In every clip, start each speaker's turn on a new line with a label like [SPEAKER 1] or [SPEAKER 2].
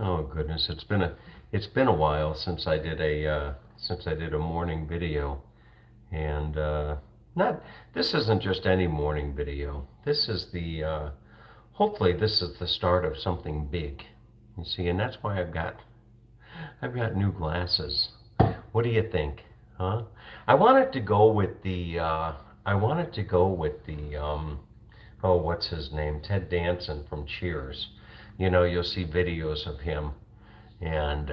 [SPEAKER 1] Oh goodness, it's been a while since I did a morning video, and not this isn't just any morning video. This is the hopefully this is the start of something big. You see, and that's why I've got new glasses. What do you think, huh? I wanted to go with the I wanted to go with the oh, what's his name? Ted Danson from Cheers. You'll see videos of him, and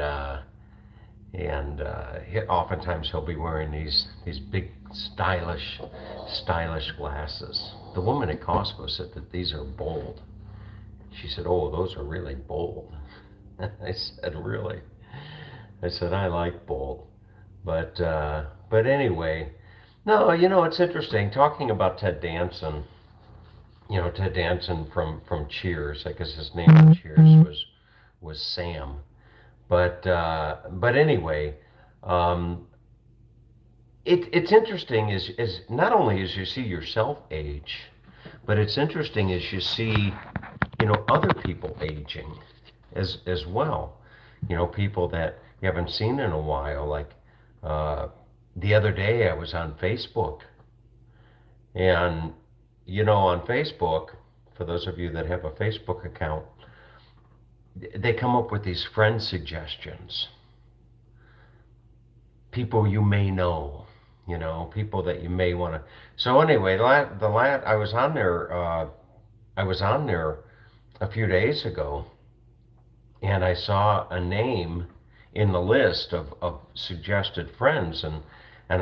[SPEAKER 1] oftentimes he'll be wearing these big stylish glasses. The woman at Costco said that these are bold. She said, "Oh, those are really bold." I said, "Really?" I said, "I like bold." But anyway, no, it's interesting talking about Ted Danson. Ted Danson from Cheers. I guess his name in Cheers was Sam. But anyway, um, it's interesting is not only as you see yourself age, but it's interesting as you see other people aging as well. People that you haven't seen in a while. Like uh, the other day, I was on Facebook, and on Facebook, for those of you that have a Facebook account, they come up with these friend suggestions. People you may know, people that you may want to. So anyway, I was on there. I was on there a few days ago, and I saw a name in the list of suggested friends, and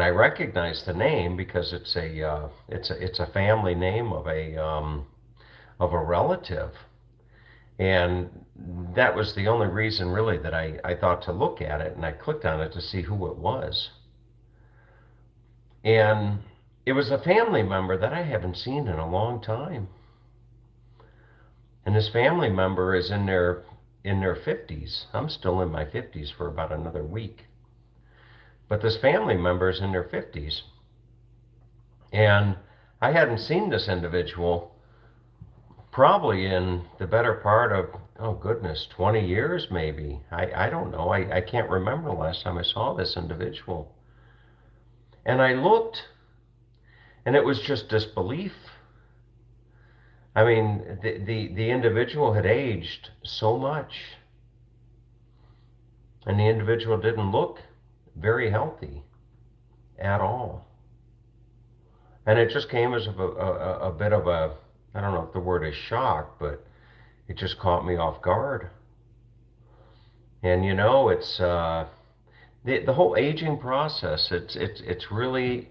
[SPEAKER 1] I recognized the name because it's a family name of a relative, and that was the only reason really that I thought to look at it, and I clicked on it to see who it was. And it was a family member that I haven't seen in a long time. And this family member is in their 50s. I'm still in my 50s for about another week. But this family member is in their 50s. And I hadn't seen this individual probably in the better part of, oh goodness, 20 years maybe. I don't know. I can't remember the last time I saw this individual. And I looked, and it was just disbelief. I mean, the individual had aged so much, and the individual didn't look very healthy at all. And it just came as a bit of a, I don't know if the word is shock, but it just caught me off guard. And it's the whole aging process. It's really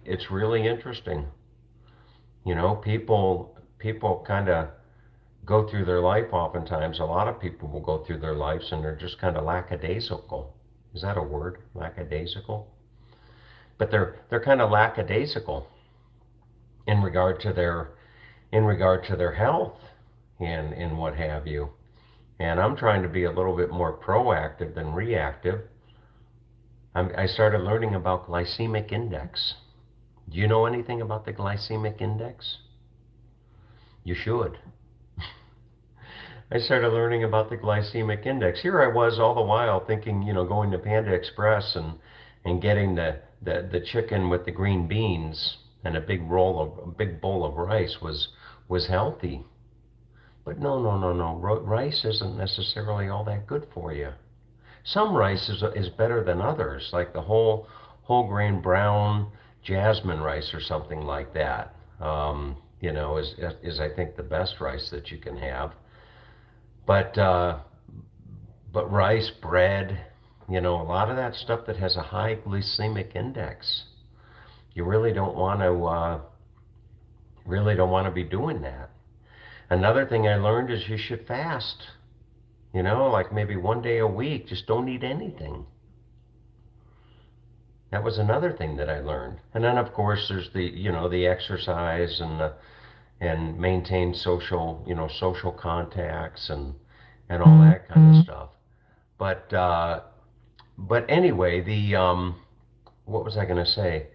[SPEAKER 1] interesting. People kind of go through their life oftentimes. A lot of people will go through their lives and they're just kind of lackadaisical. Is that a word? Lackadaisical? But they're kind of lackadaisical in regard to their health and what have you. And I'm trying to be a little bit more proactive than reactive. I started learning about glycemic index. Do you know anything about the glycemic index? You should. I started learning about the glycemic index. Here I was all the while thinking, going to Panda Express and getting the chicken with the green beans and a big bowl of rice was healthy. But no. Rice isn't necessarily all that good for you. Some rice is better than others, like the whole grain brown jasmine rice or something like that. Is I think the best rice that you can have. But rice, bread, a lot of that stuff that has a high glycemic index, you really don't want to be doing that. Another thing I learned is you should fast. Like maybe one day a week, just don't eat anything. That was another thing that I learned. And then of course there's the exercise and maintain social contacts and all that kind of stuff. But anyway, what was I going to say?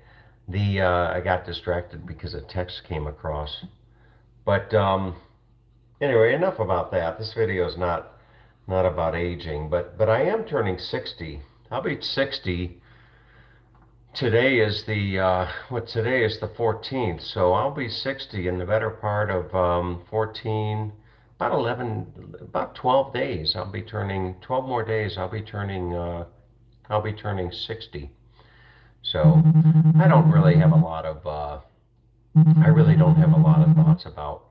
[SPEAKER 1] I got distracted because a text came across. But anyway, enough about that. This video is not about aging, but I am turning 60. I'll be 60. Today is the today is the 14th, so I'll be 60 in the better part of 14, about 11, about 12 days. I'll be turning 12 more days. I'll be turning 60. So I don't really have a lot of I really don't have a lot of thoughts about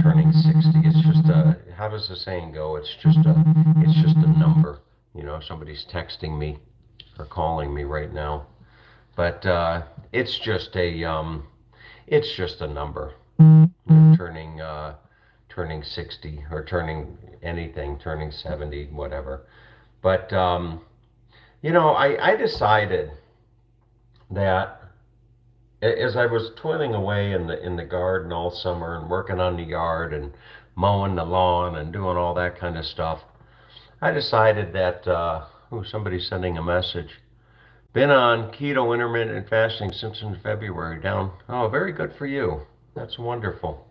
[SPEAKER 1] turning 60. It's just a, how does the saying go? It's just a number. You know, somebody's texting me or calling me right now. But it's just a number. You know, turning 60 or turning anything, turning 70, whatever. But I decided that as I was toiling away in the garden all summer and working on the yard and mowing the lawn and doing all that kind of stuff, I decided that somebody's sending a message. Been on keto intermittent fasting since in February. Down. Oh, very good for you. That's wonderful.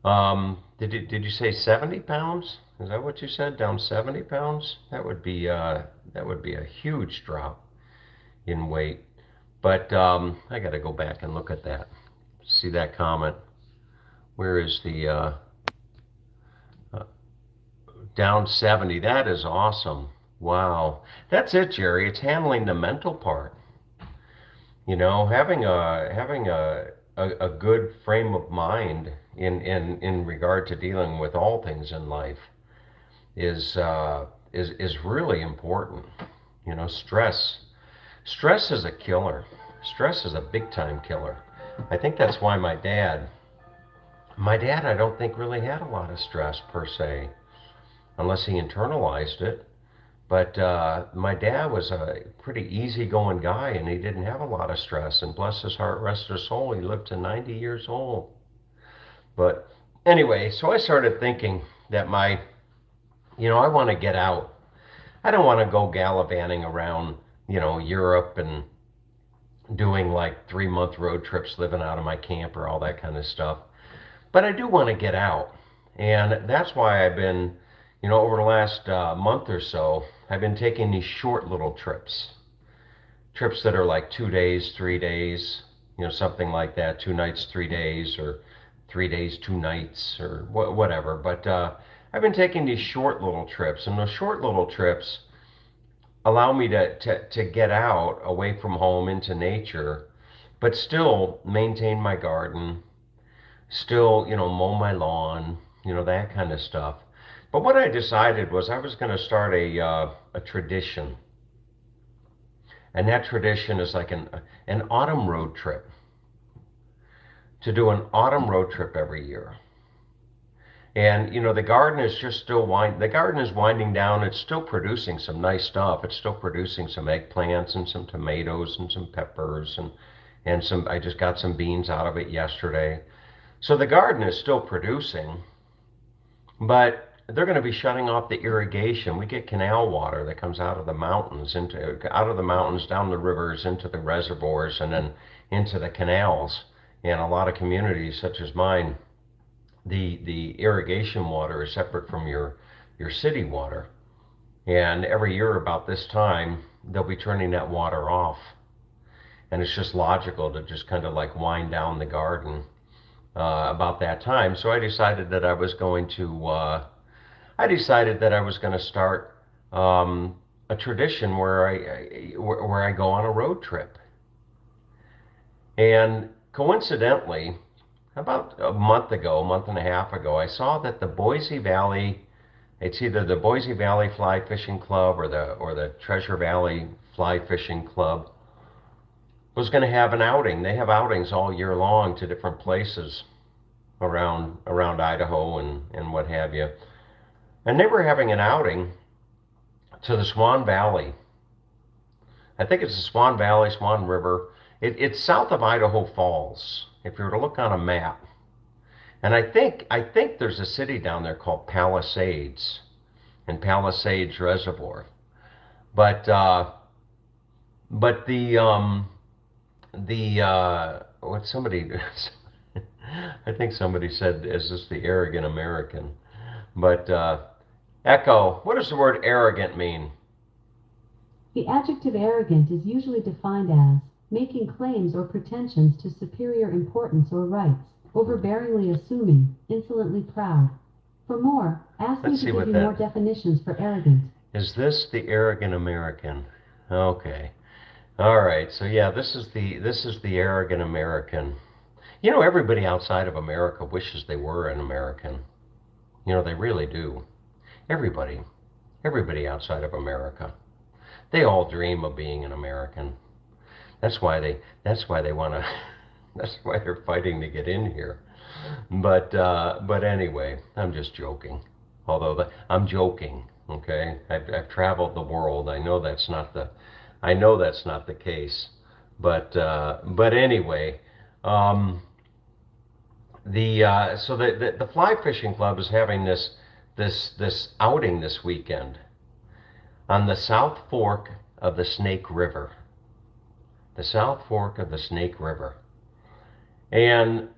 [SPEAKER 1] Did you say 70 pounds? Is that what you said? Down 70 pounds? That would be a huge drop in weight. But I got to go back and look at that. See that comment? Where is the uh, down 70? That is awesome. Wow. That's it, Jerry. It's handling the mental part. You know, having a good frame of mind in regard to dealing with all things in life is really important. You know, stress is a killer. Stress is a big time killer. I think that's why my dad I don't think really had a lot of stress per se, unless he internalized it. But my dad was a pretty easygoing guy, and he didn't have a lot of stress. And bless his heart, rest his soul, he lived to 90 years old. But anyway, so I started thinking that I want to get out. I don't want to go gallivanting around, Europe and doing like 3 month road trips, living out of my camper, all that kind of stuff. But I do want to get out. And that's why I've been, over the last month or so, I've been taking these short little trips. Trips that are like 2 days, 3 days, something like that, 2 nights, 3 days, or 3 days, 2 nights, or whatever. But I've been taking these short little trips, and those short little trips allow me to get out away from home into nature, but still maintain my garden, still, mow my lawn, that kind of stuff. But what I decided was I was going to start a tradition, and that tradition is like an autumn road trip. To do an autumn road trip every year. And the garden is just the garden is winding down. It's still producing some nice stuff. It's still producing some eggplants and some tomatoes and some peppers and some. I just got some beans out of it yesterday. So the garden is still producing, but they're going to be shutting off the irrigation. We get canal water that comes out of the mountains down the rivers into the reservoirs and then into the canals. And a lot of communities such as mine, the irrigation water is separate from your city water. And every year about this time, they'll be turning that water off. And it's just logical to just kind of like wind down the garden about that time. So I decided that I was going to start a tradition where I go on a road trip. And coincidentally, about a month and a half ago, I saw that the Boise Valley, it's either the Boise Valley Fly Fishing Club or the Treasure Valley Fly Fishing Club, was going to have an outing. They have outings all year long to different places around Idaho and what have you. And they were having an outing to the Swan Valley. I think it's the Swan Valley, Swan River. It's south of Idaho Falls, if you were to look on a map. And I think there's a city down there called Palisades and Palisades Reservoir. But what somebody I think somebody said, is this the arrogant American? But Echo, what does the word arrogant mean?
[SPEAKER 2] The adjective arrogant is usually defined as making claims or pretensions to superior importance or rights, overbearingly assuming, insolently proud. For more, ask me
[SPEAKER 1] Let's
[SPEAKER 2] to
[SPEAKER 1] see
[SPEAKER 2] give
[SPEAKER 1] what
[SPEAKER 2] you more
[SPEAKER 1] that
[SPEAKER 2] definitions for arrogant.
[SPEAKER 1] is. This the arrogant American? Okay. All right. So yeah, this is the arrogant American. You know, everybody outside of America wishes they were an American. You know, they really do. Everybody. Everybody outside of America. They all dream of being an American. That's why they want to that's why they're fighting to get in here. But anyway, I'm just joking. I'm joking, okay? I've traveled the world. I know that's not the case. But anyway, um, the fly fishing club is having this outing this weekend on the South Fork of the Snake River. The South Fork of the Snake River. And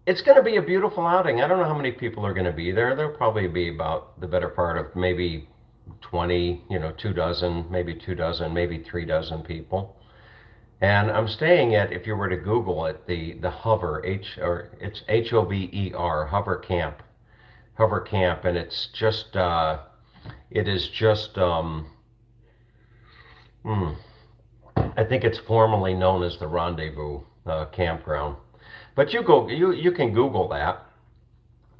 [SPEAKER 1] it's going to be a beautiful outing. I don't know how many people are going to be there. There'll probably be about the better part of maybe 20, 2 dozen, maybe 2 dozen, maybe 3 dozen people. And I'm staying at, if you were to Google it, the Hover, it's Hover, Hover Camp, and it is just, hmm, I think it's formally known as the Rendezvous Campground. But you can Google that,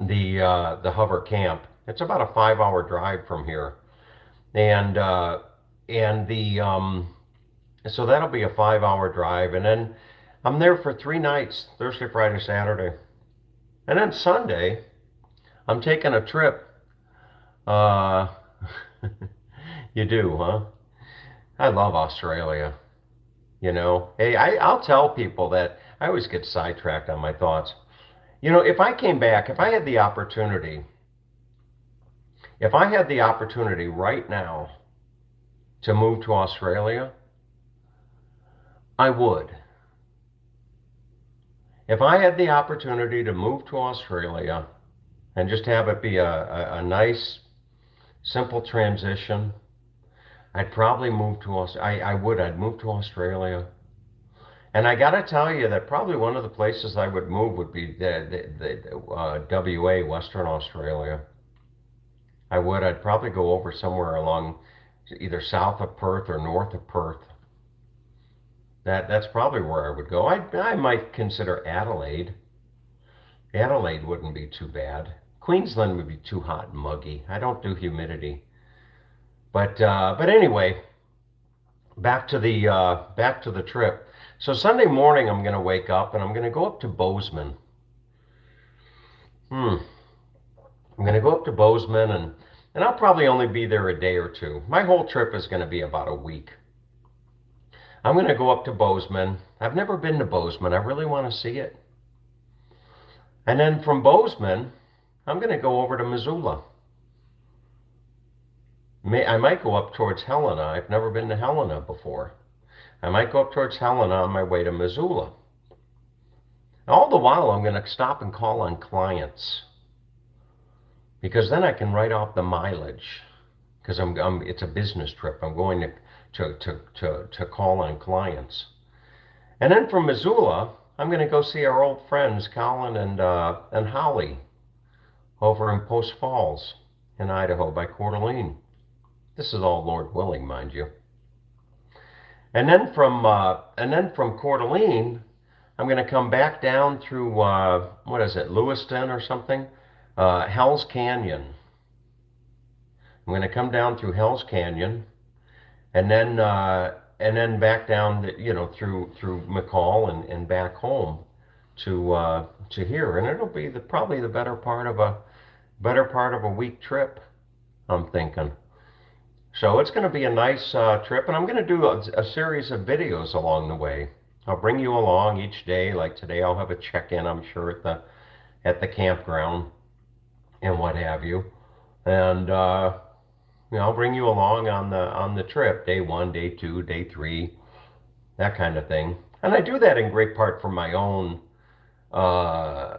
[SPEAKER 1] the Hover Camp. It's about a 5 hour drive from here, and the so that'll be a 5 hour drive, and then I'm there for 3 nights: Thursday, Friday, Saturday, and then Sunday I'm taking a trip. Uh, you do, huh? I love Australia. Hey, I'll tell people that I always get sidetracked on my thoughts. If I came back, if I had the opportunity right now to move to Australia, I would. If I had the opportunity to move to Australia and just have it be a nice, simple transition, I'd probably move to Australia. I would. I'd move to Australia. And I got to tell you that probably one of the places I would move would be the WA, Western Australia. I would. I'd probably go over somewhere along either south of Perth or north of Perth. That's probably where I would go. I might consider Adelaide. Adelaide wouldn't be too bad. Queensland would be too hot and muggy. I don't do humidity. But anyway, back to the trip. So Sunday morning, I'm going to wake up and I'm going to go up to Bozeman. Hmm. I'm going to go up to Bozeman, and I'll probably only be there a day or two. My whole trip is going to be about a week. I'm going to go up to Bozeman. I've never been to Bozeman. I really want to see it. And then from Bozeman, I'm going to go over to Missoula. I might go up towards Helena. I've never been to Helena before. I might go up towards Helena on my way to Missoula. All the while, I'm going to stop and call on clients because then I can write off the mileage because it's a business trip. I'm going to call on clients. And then from Missoula, I'm going to go see our old friends Colin and Holly over in Post Falls in Idaho by Coeur d'Alene. This is all Lord willing, mind you. And then from Coeur d'Alene, I'm going to come back down through what is it, Lewiston or something, Hell's Canyon. I'm going to come down through Hell's Canyon, and then back down, through McCall and back home to here, and it'll be probably the better part of a week trip. I'm thinking. So it's going to be a nice trip, and I'm going to do a series of videos along the way. I'll bring you along each day. Like today, I'll have a check-in, I'm sure, at the campground and what have you, and I'll bring you along on the trip, day one, day two, day three, that kind of thing. And I do that in great part uh,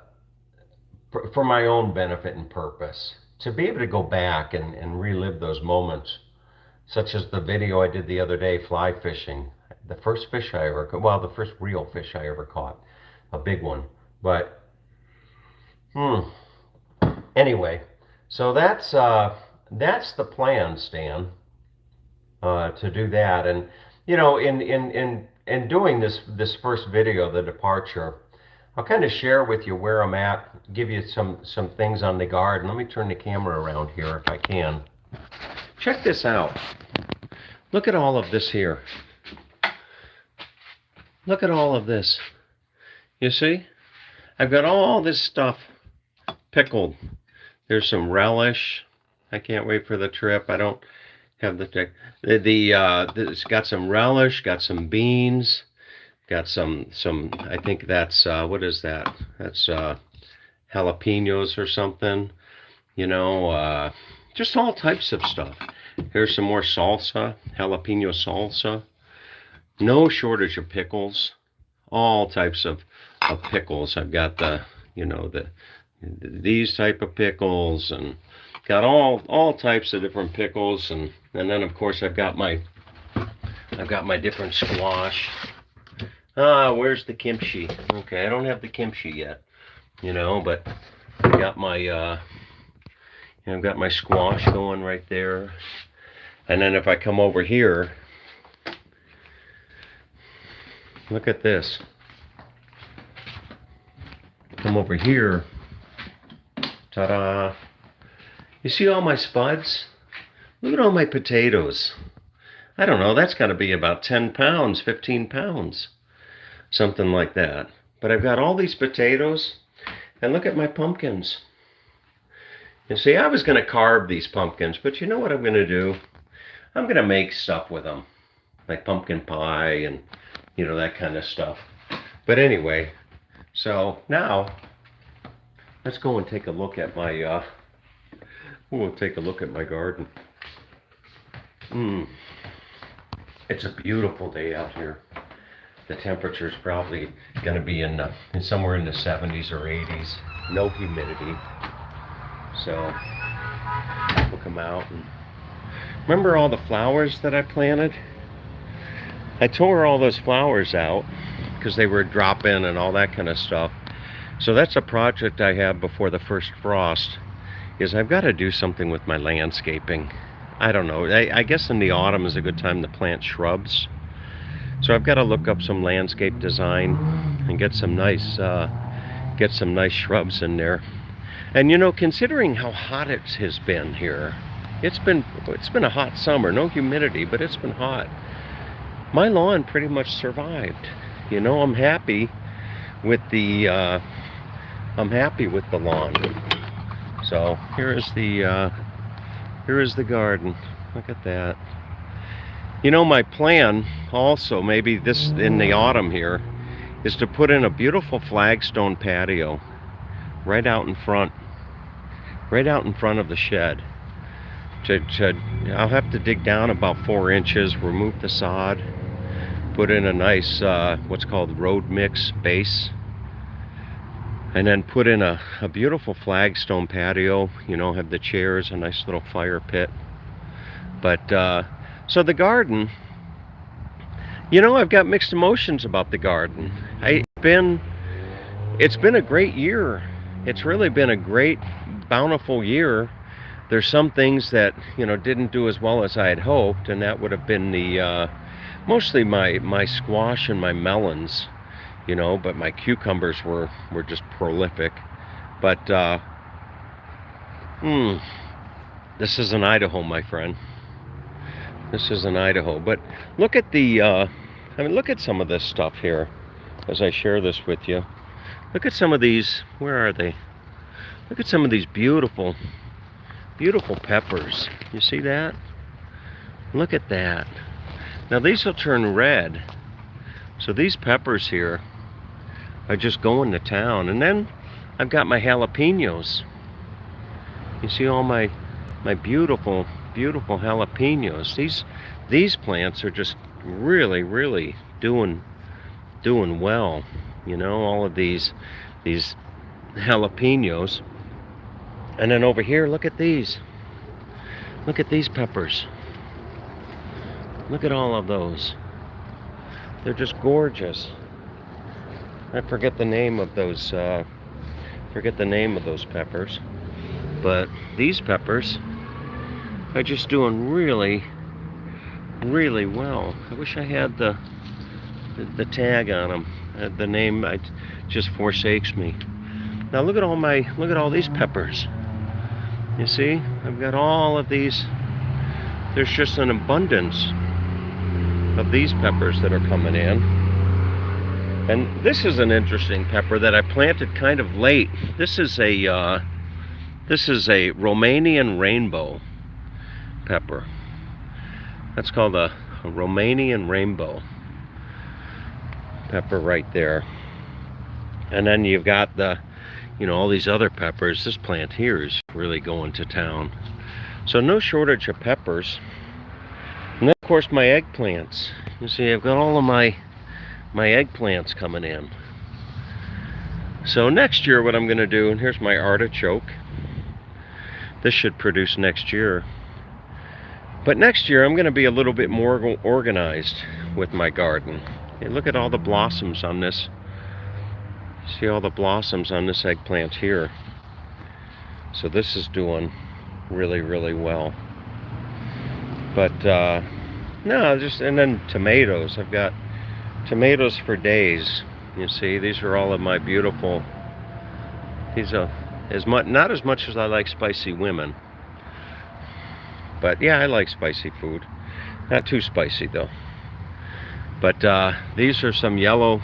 [SPEAKER 1] for my own benefit and purpose. to be able to go back and relive those moments, such as the video I did the other day, fly fishing. The first fish I ever caught, well, the first real fish I ever caught, a big one. But anyway, so that's the plan, Stan, to do that. And you know, in doing this first video, the departure, I'll kind of share with you where I'm at, give you some things on the garden. Let me turn the camera around here if I can. Check this out. Look at all of this here. Look at all of this. You see? I've got all this stuff pickled. There's some relish. I can't wait for the trip. I don't have it's got some relish, got some beans, got some I think that's what is that? That's jalapenos or something. You know, just all types of stuff. Here's some more salsa, jalapeno salsa. No shortage of pickles. All types of pickles. I've got these type of pickles, and got all types of different pickles, and then of course I've got my different squash. Where's the kimchi? Okay, I don't have the kimchi yet, but I got my I've got my squash going right there. And then if I come over here, look at this. Come over here. Ta-da. You see all my spuds? Look at all my potatoes. I don't know, that's got to be about 10 pounds, 15 pounds. Something like that. But I've got all these potatoes, and look at my pumpkins. You see, I was going to carve these pumpkins, but you know what I'm going to do? I'm going to make stuff with them. Like pumpkin pie and, that kind of stuff. But anyway, so now, let's go and take a look at my, we'll take a look at my garden. It's a beautiful day out here. The temperature's probably going to be in somewhere in the 70s or 80s. No humidity. So we'll come out and remember all the flowers that I planted? I tore all those flowers out because they were drop-in and all that kind of stuff. So that's a project I have before the first frost, is I've got to do something with my landscaping. I don't know. I guess in the autumn is a good time to plant shrubs. So I've got to look up some landscape design and get some nice shrubs in there. And considering how hot it has been here, it's been a hot summer. No humidity, but it's been hot. My lawn pretty much survived. I'm happy with the lawn. So here is the garden. Look at that. My plan also, maybe this in the autumn here, is to put in a beautiful flagstone patio right out in front of the shed. I'll have to dig down about 4 inches, remove the sod, put in a nice what's called road mix base, and then put in a beautiful flagstone patio. Have the chairs, a nice little fire pit. But so the garden, I've got mixed emotions about the garden. It's been a great year. It's really been a great, bountiful year. There's some things that didn't do as well as I had hoped, and that would have been the mostly my squash and my melons, but my cucumbers were just prolific. But this is in Idaho, my friend. This is in Idaho. But look at look at some of this stuff here as I share this with you. Look at some of these. Where are they? Look at some of these beautiful peppers. You see that? Look at that. Now these will turn red. So these peppers here are just going to town. And then I've got my jalapenos. You see all my beautiful jalapenos. These plants are just really doing well. All of these jalapenos. And then over here, look at these. Look at these peppers. Look at all of those. They're just gorgeous. I forget the name of those peppers. But these peppers are just doing really, really well. I wish I had the tag on them. The name just forsakes me. Now look at all these peppers. You see, I've got all of these. There's just an abundance of these peppers that are coming in. And this is an interesting pepper that I planted kind of late. This is a Romanian rainbow pepper. That's called a Romanian rainbow pepper right there. And then you've got all these other peppers. This plant here is really going to town. So no shortage of peppers. And then of course my eggplants. You see, I've got all of my eggplants coming in. So next year what I'm going to do, and here's my artichoke. This should produce next year. But next year I'm going to be a little bit more organized with my garden. And look at all the blossoms on this. See all the blossoms on this eggplant here. So this is doing really, really well. But and then tomatoes. I've got tomatoes for days. You see, these are all of my beautiful. These are not as much as I like spicy women. But yeah, I like spicy food. Not too spicy though. But these are some yellow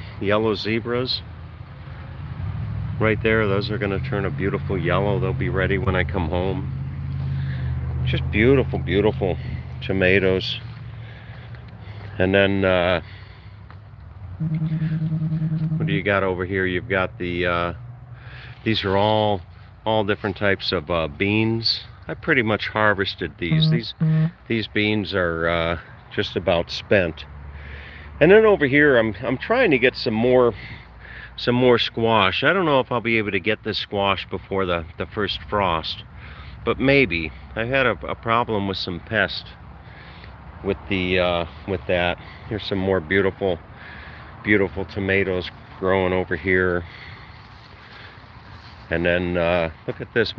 [SPEAKER 1] zebras. Right there, those are going to turn a beautiful yellow. They'll be ready when I come home. Just beautiful, beautiful tomatoes. And then, what do you got over here? You've got these are all different types of beans. I pretty much harvested these. These beans are just about spent. And then over here, I'm trying to get some more squash. I don't know if I'll be able to get this squash before the first frost, but maybe. I've had a problem with some pest with that. Here's some more beautiful tomatoes growing over here. And then look at this,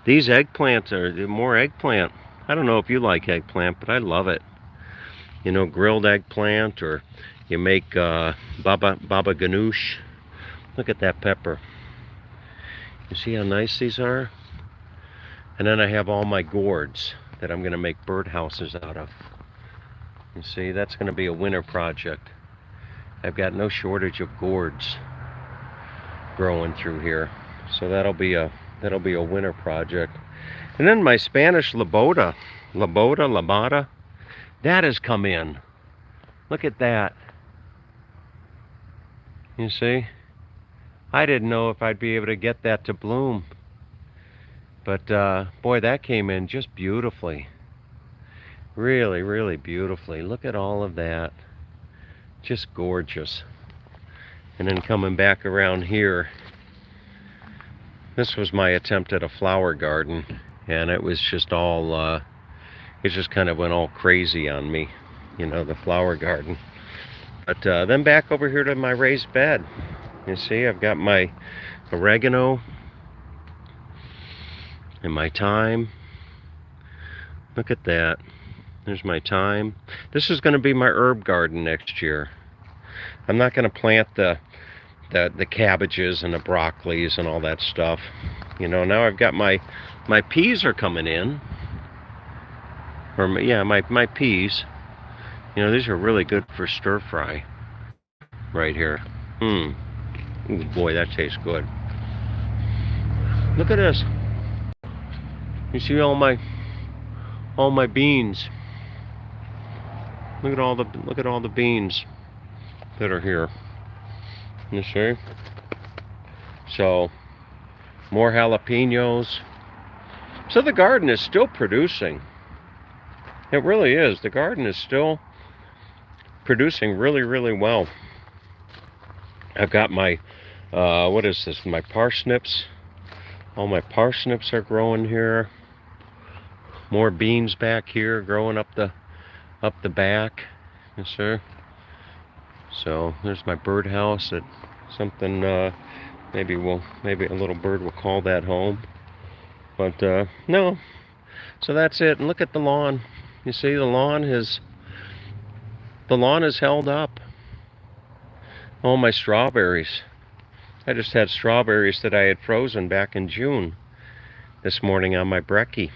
[SPEAKER 1] these eggplants are more eggplant. I don't know if you like eggplant, but I love it. You know, grilled eggplant, or you make baba ganoush. Look at that pepper. You see how nice these are? And then I have all my gourds that I'm going to make birdhouses out of. You see, that's going to be a winter project. I've got no shortage of gourds growing through here. So that'll be a winter project. And then my Spanish labota, that has come in. Look at that. You see? I didn't know if I'd be able to get that to bloom. But boy, that came in just beautifully. Really, really beautifully. Look at all of that. Just gorgeous. And then coming back around here, this was my attempt at a flower garden, and it was just all it just kind of went all crazy on me, you know, the flower garden. But then back over here to my raised bed. You see, I've got my oregano and my thyme. Look at that. There's my thyme. This is going to be my herb garden next year. I'm not going to plant the cabbages and the broccolis and all that stuff. You know, now I've got my peas are coming in. Or yeah, my peas. You know, these are really good for stir fry. Right here. Ooh, boy, that tastes good. Look at this. You see all my beans. Look at all the beans that are here. You see? So, more jalapenos. So the garden is still producing. It really is. The garden is still producing really, really well. I've got my, what is this? My parsnips. All my parsnips are growing here. More beans back here growing up the back. Yes, sir. So there's my birdhouse. That something maybe a little bird will call that home. But no. So that's it. And look at the lawn. You see the lawn is held up. All my strawberries. I just had strawberries that I had frozen back in June this morning on my brekkie.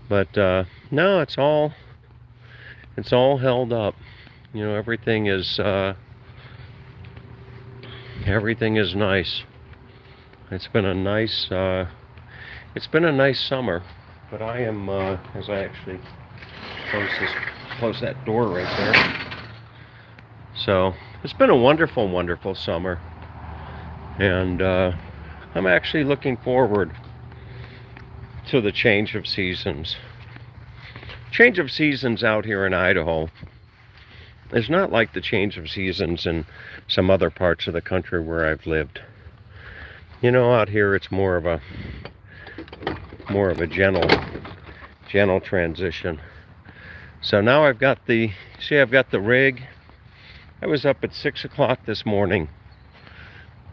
[SPEAKER 1] But no, it's all held up. You know, everything is nice. It's been a nice summer. But I am as I actually close that door right there. So it's been a wonderful, wonderful summer, and I'm actually looking forward to the change of seasons. Change of seasons out here in Idaho is not like the change of seasons in some other parts of the country where I've lived. You know, out here it's more of a gentle transition. So now I've got the rig. I was up at 6 o'clock this morning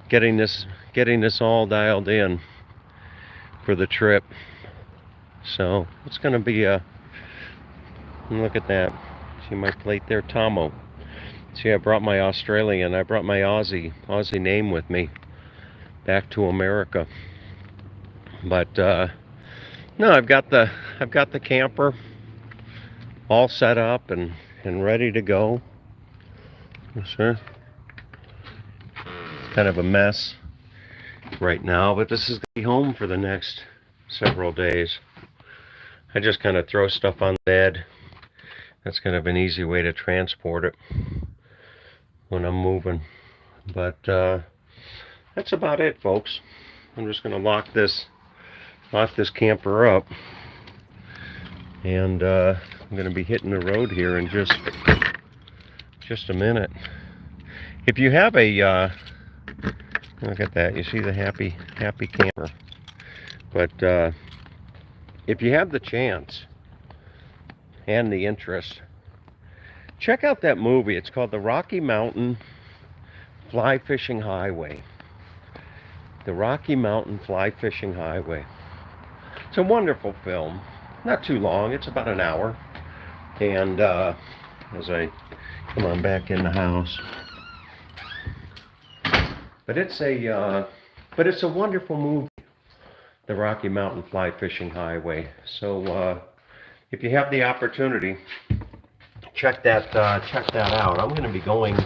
[SPEAKER 1] getting this all dialed in for the trip. So it's gonna be look at that. See my plate there, Tomo. See, I brought my Aussie name with me back to America. But no, I've got the camper all set up and ready to go. Yes, sir. Kind of a mess right now, but this is gonna be home for the next several days. I just kind of throw stuff on the bed. That's kind of an easy way to transport it when I'm moving. But that's about it, folks. I'm just gonna lock this camper up, and I'm gonna be hitting the road here in just a minute. If you have a look at that, you see the happy camper. But if you have the chance and the interest, check out that movie. It's called the Rocky Mountain Fly Fishing Highway. The Rocky Mountain Fly Fishing Highway. It's a wonderful film. Not too long. It's about an hour. And as I come on back in the house, but it's a wonderful movie, the Rocky Mountain Fly Fishing Highway. So if you have the opportunity, check that out. I'm going to be going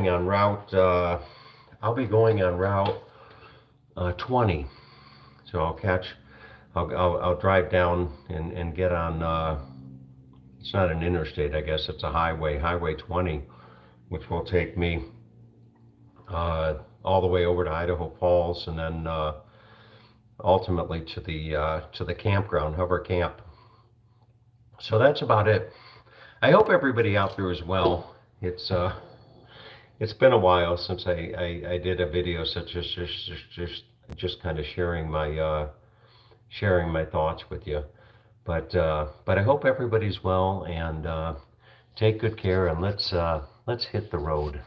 [SPEAKER 1] on route. I'll be going on route 20. So I'll drive down and get on. It's not an interstate, I guess. It's a Highway 20, which will take me all the way over to Idaho Falls, and then ultimately to the campground, Hover Camp. So that's about it. I hope everybody out there as well. It's been a while since I did a video such as just kind of sharing my thoughts with you. But I hope everybody's well, and take good care, and let's hit the road.